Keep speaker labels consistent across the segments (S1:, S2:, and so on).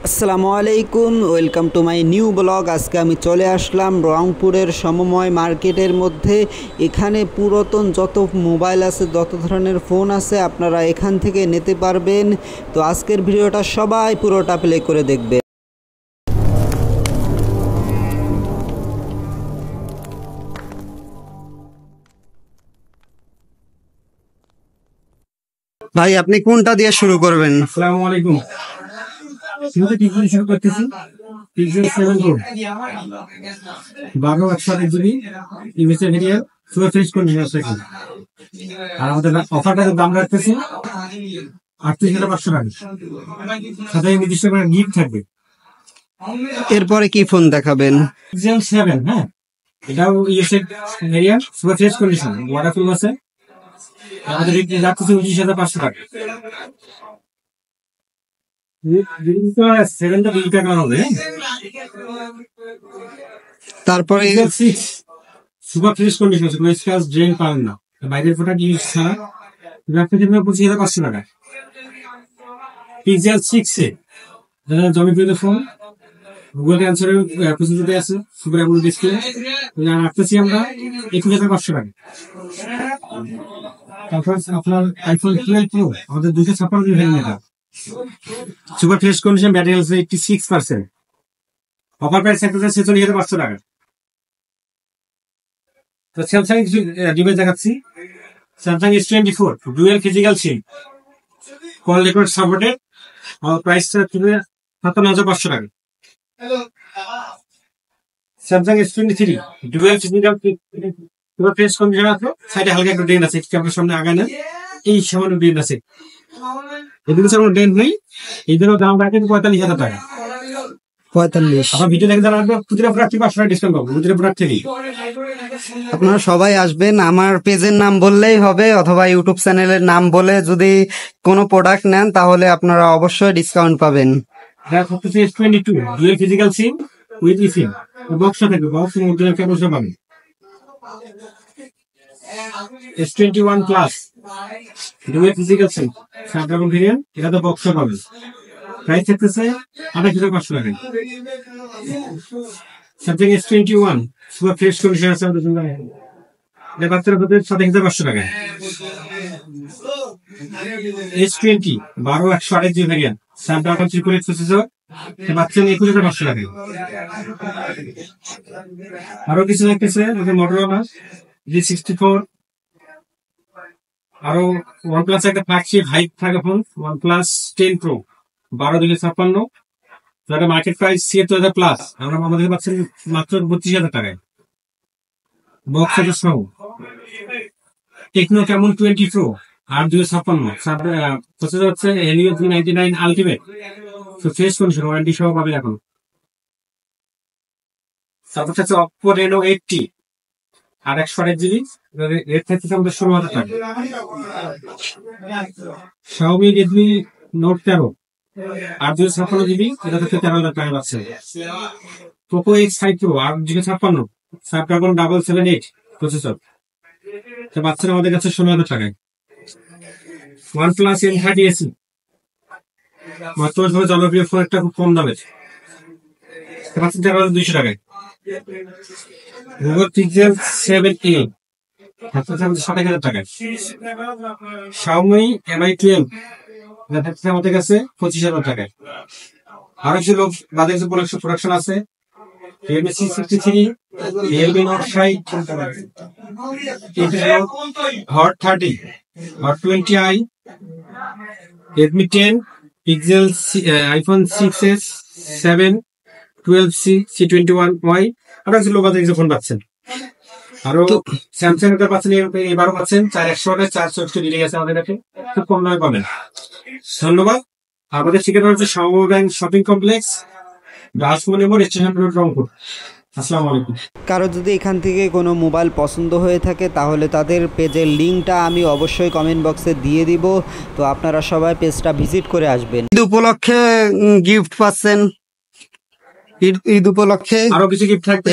S1: আসসালামু আলাইকুম, welcome to my new blog. আজকে আমি চলে আসলাম রংপুরের সমময় মার্কেটের মধ্যে। এখানে পুরাতন যত মোবাইল আছে, যত ধরনের ফোন আছে, আপনারা এখান থেকে নিতে পারবেন। তো আজকের ভিডিওটা সবাই পুরোটা প্লে করে দেখবে। ভাই, আপনি কোনটা দিয়ে শুরু করবেন?
S2: আসসালামু আলাইকুম। শুরু করতেছি পিক্সেল 7 প্রো 12/128 GB ইমেজের ভেরিয়েন্ট সুপার ফ্রেশ কন্ডিশন আছে এখন। আর আমাদের অফারটার দাম রাখতেছি 38,500 টাকা। সাথে নির্দিষ্ট করে গিফট থাকবে।
S1: এরপরে কি ফোন দেখাবেন?
S2: পিক্সেল 7, হ্যাঁ, এটাও ESA variant super fresh condition, waterproof আছে। আমাদের রাখতেছি 29,500 টাকা।
S1: তারপরে
S2: সুপার ফ্রেশ কন্ডিশন আছে, কোনো স্ক্র্যাচ ড্রেন পাবেন না। বাইরের ফোটা ইউজ ছাড়া রাখতে 25,500 টাকা। পিক্সেল 6 জনপ্রিয় ফোন, গুগল ক্যান্সারের প্রস্তুতি আছে, সুপার অ্যামোলেড ডিসপ্লে, রাখতেছি আমরা 21,500 টাকা। তারপর আপনার আইফোন 12 প্রো আমাদের 256 GB variant, super fresh condition, battery health 86%। Offer price থাকতেছে 46,500 টাকা। তো স্যামসাং ডিভাইস দেখাচ্ছি, স্যামসাং S24 ডুয়াল ফিজিক্যাল সিম, কল রেকর্ড সাপোর্টেড। প্রাইস থাকছে 57,500 টাকা। Samsung S23 dual physical super fresh condition আছে, সাইডে হালকা একটু ডেন্ট আছে, ক্যামেরার সামনে আগায় না, এই সামান্য ডেন্ট আছে, এদিকে কোনো ডেন্ট নেই। এই জন্য দাম রাখেন 45,000 টাকা।
S1: 45।
S2: আমার ভিডিও দেখে যারা আসবে প্রতিটা প্রোডাক্ট 500 টাকা ডিসকাউন্ট পাবো, প্রতিটা প্রোডাক্ট থেকেই।
S1: আপনারা সবাই আসবেন, আমার পেজের নাম বললেই হবে অথবা ইউটিউব চ্যানেলের নাম বলে যদি কোনো প্রোডাক্ট নেন তাহলে আপনারা অবশ্যই ডিসকাউন্ট পাবেন।
S2: এটা হচ্ছে S22 dual physical SIM with SIM, box থাকবে, বক্সের মধ্যে ক্যামেরা পাবেন। S21 প্লাস ডুয়াল ফিজিক্যাল সিম, স্ন্যাপড্রাগন ভেরিয়েন্ট, এটা তো বক্স পাবেন। প্রাইস থাকতেছে 28,500 টাকা। Samsung S21 super fresh condition আছে আমাদের জন্য, এটা বাচ্চারা হতে 27,500 টাকা। S20 12/128 GB variant, Snapdragon 888 processor, বাচ্চা 21,500 টাকা। আরো কিছু দেখতেছে মোটরোলা G64, আরো OnePlus একটা ফ্ল্যাগশিপ হাইপ থাকে ফোন, OnePlus 10 Pro 12,256, যারা মার্কেট প্রাইস 76,000 প্লাস, আমরা আমাদের পাচ্ছেন মাত্র 32,000 টাকায়, বক্স আছে সহ। টেকনো ক্যামন 20 Pro 8,256, প্রসেসর হচ্ছে Helio G99 আলটিমেট, তো ফ্রেশ কন্ডিশন, ওয়ারেন্টি সহ পাবেন এখন। তারপর হচ্ছে Oppo Reno 80 আর 128 GB, রেট থাকতেছে আমাদের 16,000 টাকা। Xiaomi Redmi Note 13 8,256 GB, এটা থেকে 13,000 টাকা পাচ্ছে। Poco X5 Pro 8,256, Snapdragon 778 processor, পাচ্ছেন আমাদের কাছে 16,000 টাকায়। OnePlus N30 SE বর্তমান জনপ্রিয় ফোন, একটা খুব কম দামের, পাচ্ছেন 13,200 টাকায়। Google Pixel 7a 27,000 টাকায়। Xiaomi Mi 12 আমাদের কাছে 25,000 টাকায়। আরো কিছু লোক বাজারে কিছু প্রোডাকশন আছে, Realme C63, Realme Note 60, Hot 30, Hot 20i, Redmi 10, Pixel, iPhone 6s, 7, 12C, C21y, আরো কিছু লোক বাজারে কিছু ফোন পাচ্ছেন। আরো স্যামসাং এর পাচ্ছেন, এবারও পাচ্ছেন 4100 400 ডিলে গেছে আমাদের কাছে, খুব কম দামে পাবেন। ধন্যবাদ। আমাদের ঠিকানা হচ্ছে সমবায় ব্যাংক শপিং কমপ্লেক্স, রাজমনি মোড়, স্টেশন রোড, রংপুর। আসসালামু আলাইকুম।
S1: কারো যদি এখান থেকে কোনো মোবাইল পছন্দ হয়ে থাকে তাহলে তাদের পেজের লিঙ্কটা আমি অবশ্যই কমেন্ট বক্সে দিয়ে দিব। তো আপনারা সবাই পেজটা ভিজিট করে আসবেন। ঈদ উপলক্ষে গিফট পাচ্ছেন, ঈদ উপলক্ষে
S2: আরো কিছু গিফট থাকবে,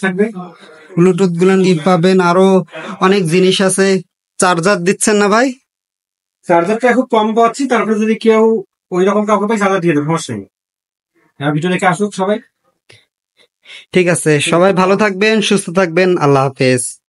S2: থাকবে
S1: ব্লুটুথ গুলো গিফট পাবেন, আরো অনেক জিনিস আছে। চার্জার দিচ্ছেন না ভাই?
S2: চার্জারটা খুব কম পাচ্ছি, তারপরে যদি কেউ ওই রকম কাউকে পাই 1000 দিয়ে দেবো, সমস্যা নেই। ভিডিও দেখে আসুক সবাই।
S1: ঠিক আছে, সবাই ভালো থাকবেন, সুস্থ থাকবেন, আল্লাহ হাফেজ।